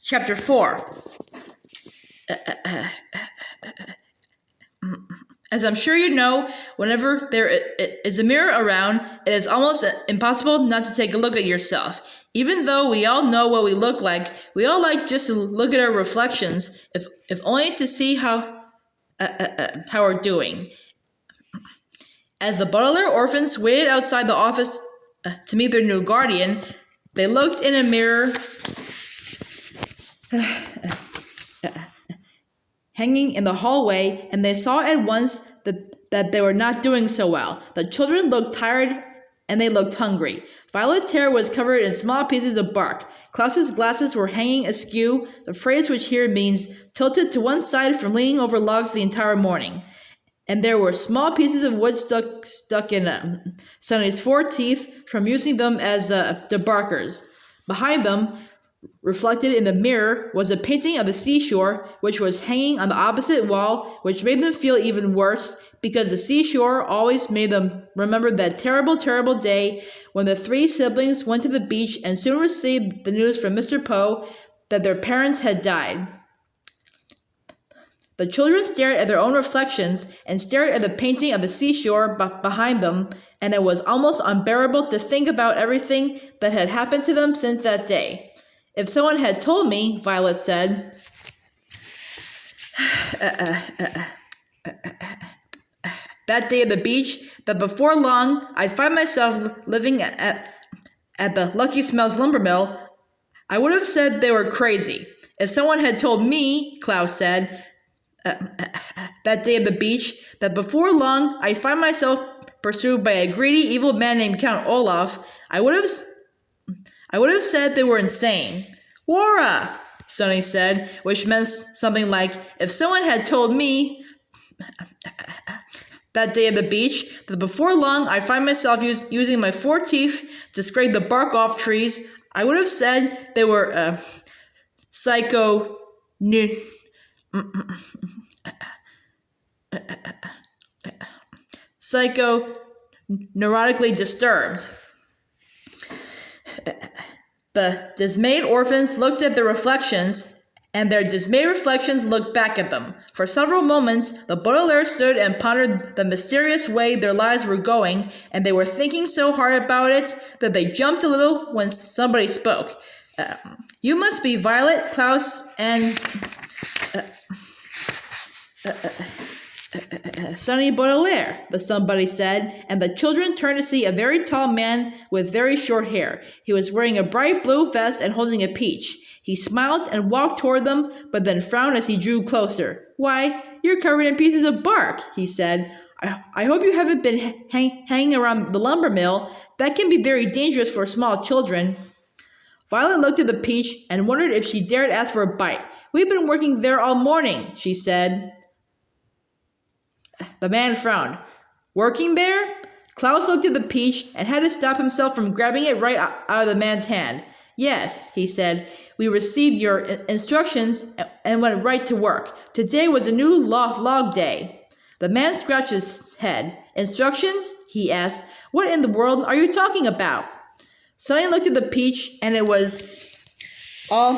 Chapter 4. As I'm sure you know, whenever there is a mirror around, it is almost impossible not to take a look at yourself. Even though we all know what we look like, we all like just to look at our reflections, if only to see how we're doing. As the Baudelaire orphans waited outside the office to meet their new guardian, they looked in a mirror hanging in the hallway, and they saw at once that they were not doing so well. The children looked tired and they looked hungry. Violet's hair was covered in small pieces of bark. Klaus's glasses were hanging askew, the phrase which here means tilted to one side from leaning over logs the entire morning. And there were small pieces of wood stuck in Sunny's 4 teeth from using them as debarkers. Behind them, reflected in the mirror, was a painting of the seashore, which was hanging on the opposite wall, which made them feel even worse, because the seashore always made them remember that terrible, terrible day when the 3 siblings went to the beach and soon received the news from Mr. Poe that their parents had died. The children stared at their own reflections and stared at the painting of the seashore behind them, and it was almost unbearable to think about everything that had happened to them since that day. If someone had told me, Violet said, that day at the beach, that before long I'd find myself living at the Lucky Smells lumbermill, I would have said they were crazy. If someone had told me, Klaus said, that day at the beach, that before long I'd find myself pursued by a greedy, evil man named Count Olaf, I would have said they were insane. Wara, Sunny said, which meant something like, if someone had told me that day at the beach, that before long I'd find myself using my 4 teeth to scrape the bark off trees, I would have said they were neurotically disturbed. The dismayed orphans looked at their reflections, and their dismayed reflections looked back at them. For several moments, the Baudelaire stood and pondered the mysterious way their lives were going, and they were thinking so hard about it that they jumped a little when somebody spoke. You must be Violet, Klaus, and Sunny Baudelaire, the somebody said, and the children turned to see a very tall man with very short hair. He was wearing a bright blue vest and holding a peach. He smiled and walked toward them, but then frowned as he drew closer. Why, you're covered in pieces of bark, he said. I hope you haven't been hanging around the lumber mill. That can be very dangerous for small children. Violet looked at the peach and wondered if she dared ask for a bite. We've been working there all morning, she said. The man frowned. Working there? Klaus looked at the peach and had to stop himself from grabbing it right out of the man's hand. Yes, he said. We received your instructions and went right to work. Today was a new log day. The man scratched his head. Instructions? He asked. What in the world are you talking about? Sunny looked at the peach, and it was all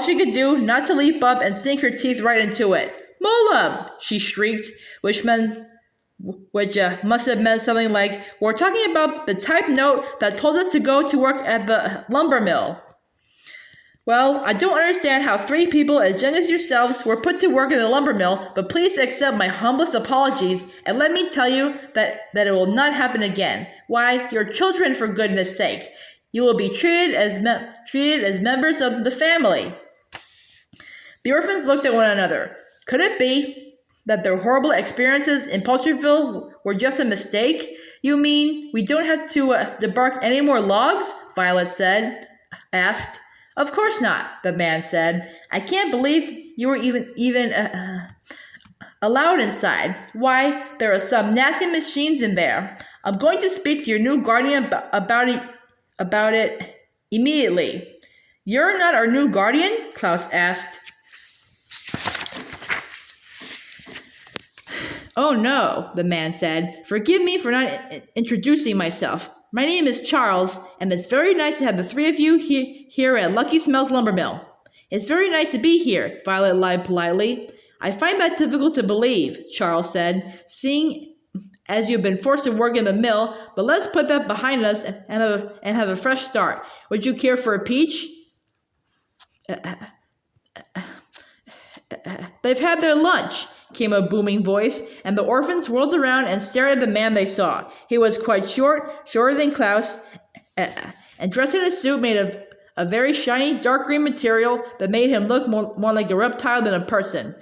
she could do not to leap up and sink her teeth right into it. Mola! She shrieked, which must have meant something like, we're talking about the type note that told us to go to work at the lumber mill. Well, I don't understand how 3 people as young as yourselves were put to work in the lumber mill, but please accept my humblest apologies, and let me tell you that it will not happen again. Why, you're children, for goodness sake. You will be treated as members of the family. The orphans looked at one another. Could it be that their horrible experiences in Paltryville were just a mistake? You mean we don't have to debark any more logs? Violet asked. Of course not, the man said. I can't believe you were even allowed inside. Why, there are some nasty machines in there. I'm going to speak to your new guardian about it immediately. You're not our new guardian? Klaus asked. Oh no, the man said. Forgive me for not introducing myself. My name is Charles, and it's very nice to have the three of you here at Lucky Smells Lumbermill. It's very nice to be here, Violet lied politely. I find that difficult to believe, Charles said, seeing as you've been forced to work in the mill, but let's put that behind us and have a fresh start. Would you care for a peach? They've had their lunch, came a booming voice, and the orphans whirled around and stared at the man they saw. He was quite shorter than Klaus, and dressed in a suit made of a very shiny dark green material that made him look more like a reptile than a person.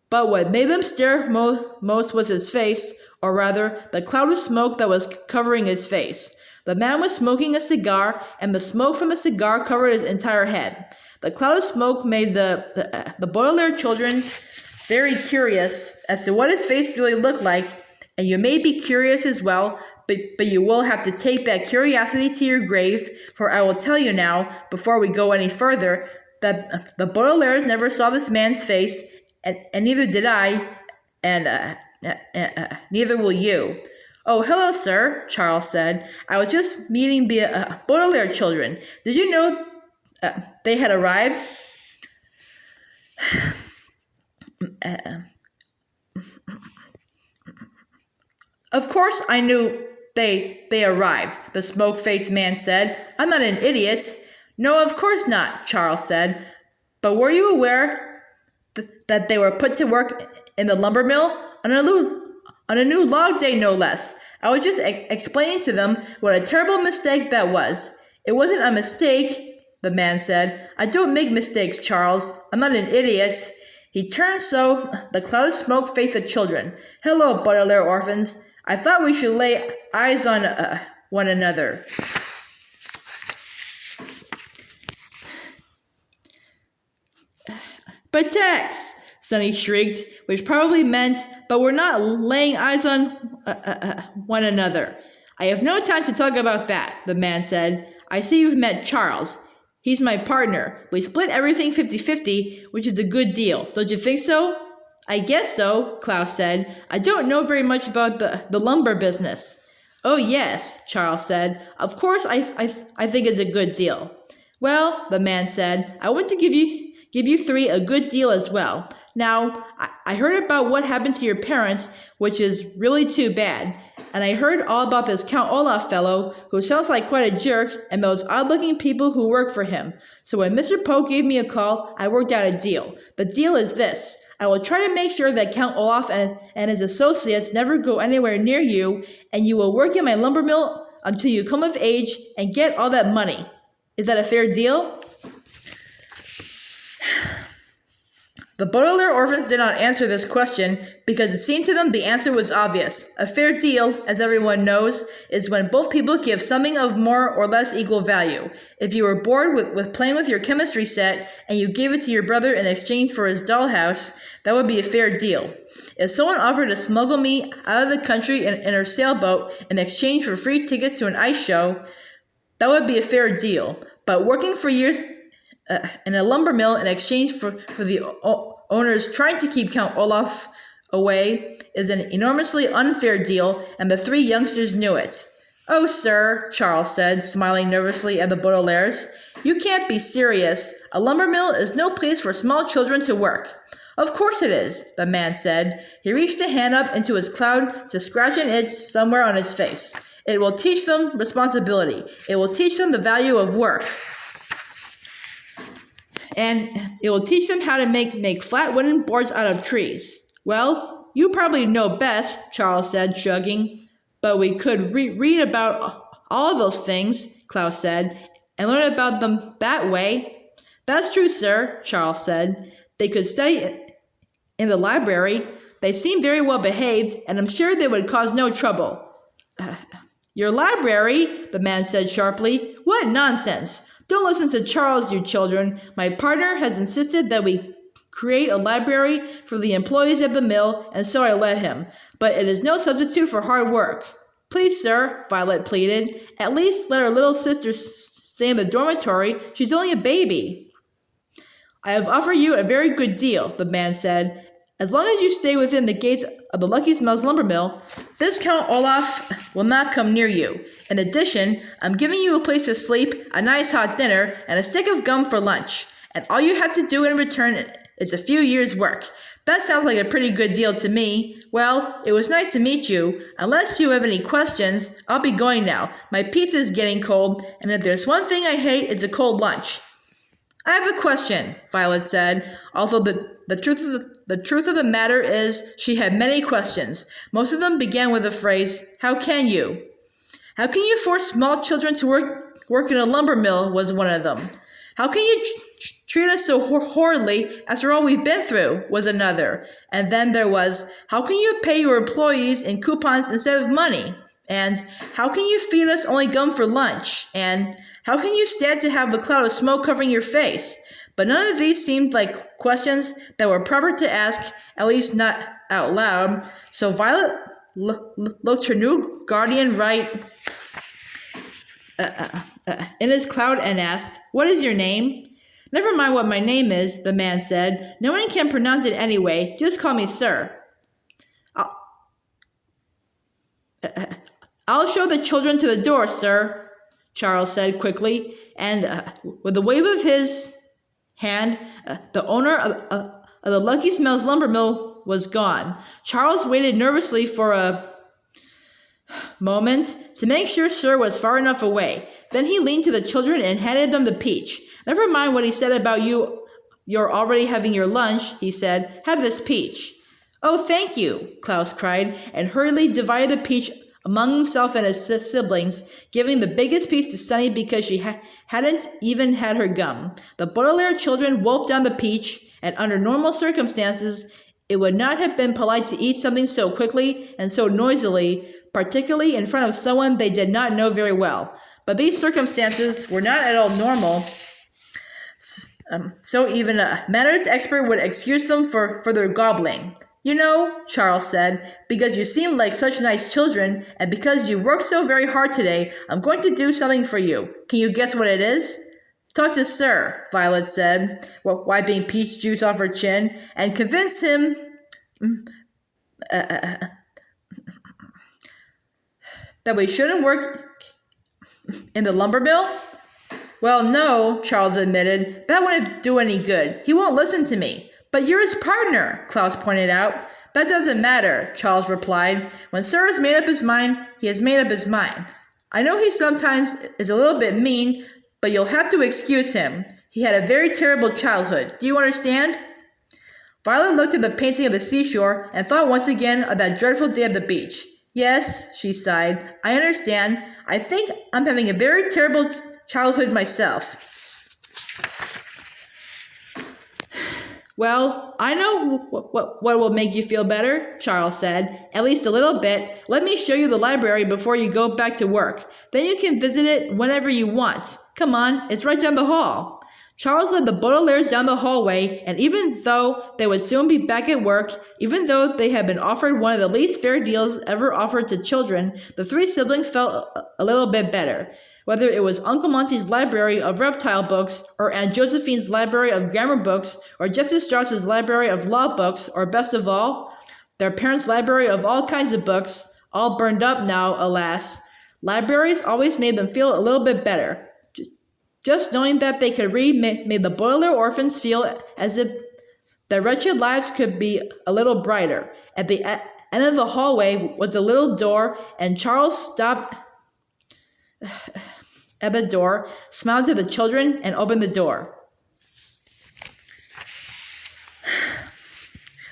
But what made them stare most was his face, or rather, the cloud of smoke that was covering his face. The man was smoking a cigar, and the smoke from the cigar covered his entire head. The cloud of smoke made the Baudelaire children very curious as to what his face really looked like, and you may be curious as well, but you will have to take that curiosity to your grave, for I will tell you now, before we go any further, that the Baudelaires never saw this man's face, and neither did I, and neither will you. Oh, hello, sir, Charles said. I was just meeting the Baudelaire children. Did you know they had arrived? Of course I knew they arrived, the smoke-faced man said. I'm not an idiot. No, of course not, Charles said. But were you aware that they were put to work in the lumber mill on a new log day, no less? I was just explaining to them what a terrible mistake that was. It wasn't a mistake, the man said. I don't make mistakes, Charles. I'm not an idiot. He turned so the cloud of smoke faced the children. Hello, Baudelaire orphans. I thought we should lay eyes on one another. But Tex, Sunny shrieked, which probably meant, but we're not laying eyes on one another. I have no time to talk about that, the man said. I see you've met Charles. He's my partner. We split everything 50-50, which is a good deal. Don't you think so? I guess so, Klaus said. I don't know very much about the lumber business. Oh, yes, Charles said. Of course I think it's a good deal. Well, the man said, I want to give you three a good deal as well. Now, I heard about what happened to your parents, which is really too bad. And I heard all about this Count Olaf fellow, who sounds like quite a jerk, and those odd-looking people who work for him. So when Mr. Poe gave me a call, I worked out a deal. The deal is this. I will try to make sure that Count Olaf and his associates never go anywhere near you, and you will work in my lumber mill until you come of age and get all that money. Is that a fair deal? The Baudelaire orphans did not answer this question because it seemed to them the answer was obvious. A fair deal, as everyone knows, is when both people give something of more or less equal value. If you were bored with playing with your chemistry set and you gave it to your brother in exchange for his dollhouse, that would be a fair deal. If someone offered to smuggle me out of the country in her sailboat in exchange for free tickets to an ice show, that would be a fair deal. But working for years in a lumber mill in exchange for the owners trying to keep Count Olaf away is an enormously unfair deal, and the three youngsters knew it. Oh, sir, Charles said, smiling nervously at the Baudelaires, you can't be serious. A lumber mill is no place for small children to work. Of course it is, the man said. He reached a hand up into his cloud to scratch an itch somewhere on his face. It will teach them responsibility. It will teach them the value of work. And it will teach them how to make flat wooden boards out of trees. Well, you probably know best, Charles said, shrugging. But we could read about all of those things, Klaus said, and learn about them that way. That's true, sir, Charles said. They could study in the library. They seem very well behaved, and I'm sure they would cause no trouble. Your library, the man said sharply. What nonsense! Don't listen to Charles, you children. My partner has insisted that we create a library for the employees at the mill, and so I let him. But it is no substitute for hard work. Please, sir, Violet pleaded. At least let our little sister stay in the dormitory. She's only a baby. I have offered you a very good deal, the man said, As long as you stay within the gates of the Lucky Smells lumbermill, Viscount Olaf will not come near you. In addition, I'm giving you a place to sleep, a nice hot dinner, and a stick of gum for lunch. And all you have to do in return is a few years' work. That sounds like a pretty good deal to me. Well, it was nice to meet you. Unless you have any questions, I'll be going now. My pizza is getting cold, and if there's one thing I hate, it's a cold lunch. I have a question, Violet said, although the truth of the matter is she had many questions. Most of them began with the phrase, "How can you?" "How can you force small children to work in a lumber mill?" was one of them. "How can you treat us so horridly after all we've been through?" was another. And then there was, "How can you pay your employees in coupons instead of money?" And "How can you feed us only gum for lunch?" And "How can you stand to have a cloud of smoke covering your face?" But none of these seemed like questions that were proper to ask, at least not out loud. So Violet looked her new guardian right in his cloud and asked, "What is your name?" "Never mind what my name is," the man said. "No one can pronounce it anyway. Just call me sir." I'll show the children to the door, sir," Charles said quickly, and with a wave of his hand, the owner of the Lucky Smells lumbermill was gone. Charles waited nervously for a moment to make sure sir was far enough away. Then he leaned to the children and handed them the peach. "Never mind what he said about you're already having your lunch," he said. "Have this peach." "Oh, thank you," Klaus cried, and hurriedly divided the peach among himself and his siblings, giving the biggest piece to Sunny because she hadn't even had her gum. The Baudelaire children wolfed down the peach, and under normal circumstances, it would not have been polite to eat something so quickly and so noisily, particularly in front of someone they did not know very well. But these circumstances were not at all normal, so even a manners expert would excuse them for their gobbling. "You know," Charles said, "because you seem like such nice children, and because you worked so very hard today, I'm going to do something for you. Can you guess what it is?" "Talk to sir," Violet said, wiping peach juice off her chin, "and convince him that we shouldn't work in the lumber mill." "Well, no," Charles admitted. "That wouldn't do any good. He won't listen to me." "But you're his partner," Klaus pointed out. "That doesn't matter," Charles replied. "When sir has made up his mind, he has made up his mind. I know he sometimes is a little bit mean, but you'll have to excuse him. He had a very terrible childhood. Do you understand?" Violet looked at the painting of the seashore and thought once again of that dreadful day at the beach. "Yes," she sighed, "I understand. I think I'm having a very terrible childhood myself." "Well, I know what will make you feel better," Charles said. "At least a little bit. Let me show you the library before you go back to work. Then you can visit it whenever you want. Come on, it's right down the hall." Charles led the Baudelaires down the hallway, and even though they would soon be back at work, even though they had been offered one of the least fair deals ever offered to children, the three siblings felt a little bit better. Whether it was Uncle Monty's library of reptile books, or Aunt Josephine's library of grammar books, or Jesse Strauss's library of law books, or best of all, their parents' library of all kinds of books, all burned up now, alas. Libraries always made them feel a little bit better. Just knowing that they could read made the Baudelaire orphans feel as if their wretched lives could be a little brighter. At the end of the hallway was a little door, and Charles stopped at the door, smiled to the children, and opened the door.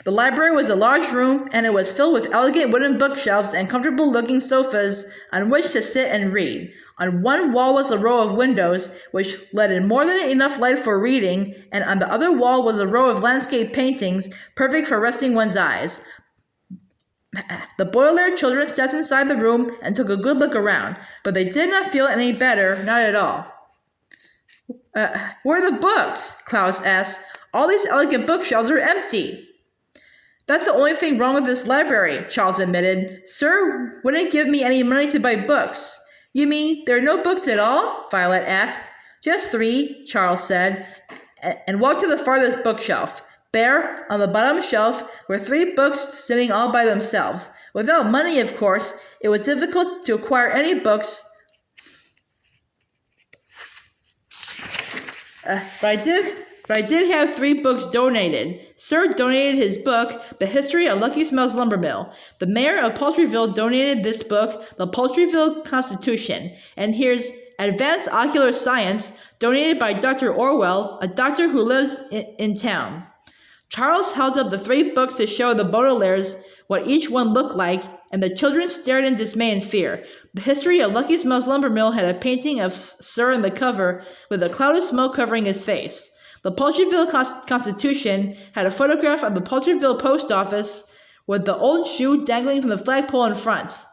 The library was a large room, and it was filled with elegant wooden bookshelves and comfortable-looking sofas on which to sit and read. On one wall was a row of windows, which let in more than enough light for reading, and on the other wall was a row of landscape paintings, perfect for resting one's eyes. The Baudelaire children stepped inside the room and took a good look around, but they did not feel any better, not at all. "Where are the books?" Klaus asked. "All these elegant bookshelves are empty." "That's the only thing wrong with this library," Charles admitted. "Sir wouldn't give me any money to buy books." "You mean there are no books at all?" Violet asked. "Just 3, Charles said, and walked to the farthest bookshelf. There, on the bottom shelf, were 3 books sitting all by themselves. Without money, of course, it was difficult to acquire any books. But I did have 3 books donated. Sir donated his book, The History of Lucky Smell's Lumbermill. The mayor of Paltryville donated this book, The Paltryville Constitution. And here's Advanced Ocular Science, donated by Dr. Orwell, a doctor who lives in town. Charles held up the 3 books to show the Baudelaires what each one looked like, and the children stared in dismay and fear. The History of Lucky Smell's Lumbermill had a painting of Sir in the cover, with a cloud of smoke covering his face. The Paltryville Constitution had a photograph of the Paltryville post office with the old shoe dangling from the flagpole in front.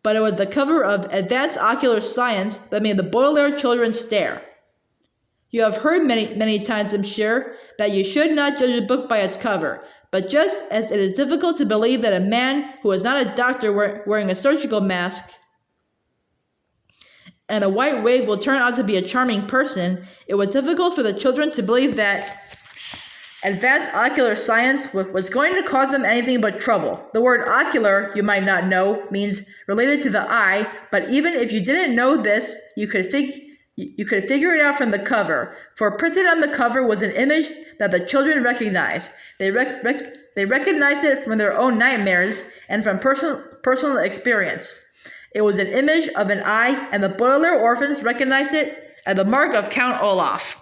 But it was the cover of Advanced Ocular Science that made the Baudelaire children stare. You have heard many times, I'm sure, that you should not judge a book by its cover. But just as it is difficult to believe that a man who is not a doctor wearing a surgical mask and a white wig will turn out to be a charming person, it was difficult for the children to believe that Advanced Ocular Science was going to cause them anything but trouble. The word ocular, you might not know, means related to the eye, but even if you didn't know this, you could figure it out from the cover, for printed on the cover was an image that the children recognized. They recognized it from their own nightmares and from personal experience. It was an image of an eye, and the Baudelaire orphans recognized it as the mark of Count Olaf.